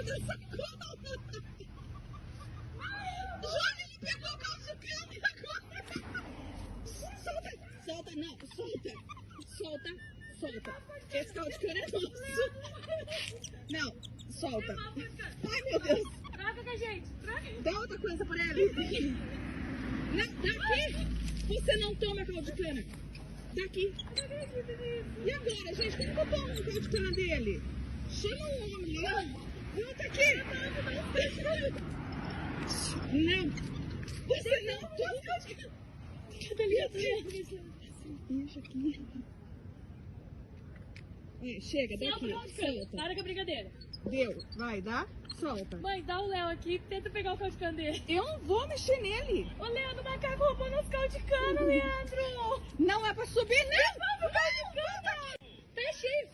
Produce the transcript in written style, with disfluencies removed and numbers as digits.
da sacola. Júlia, ele pegou o caldo de cana e agora. Solta, solta, não, solta. Solta, solta. Esse caldo de cana é nosso. Não, solta. Ai, meu Deus. Troca com a gente, troca. Dá outra coisa pra ele. Não, daqui. Você não toma caldo de cana. Daqui. E agora, gente? Como que eu tomo o caldo de cana dele? Chama um homem lá. Volta aqui. Não. Você não toma caldo de cana. Deixa aqui. É, chega, daqui. Solta. Para com a brincadeira. Deu. Vai, dá? Solta. Mãe, dá o Léo aqui e tenta pegar o caldo de cana dele. Eu não vou mexer nele. Ô, Leandro, o macaco roubou nosso caldo de cana, Leandro. Não é pra subir, não. Caldo de cana. Tá cheio.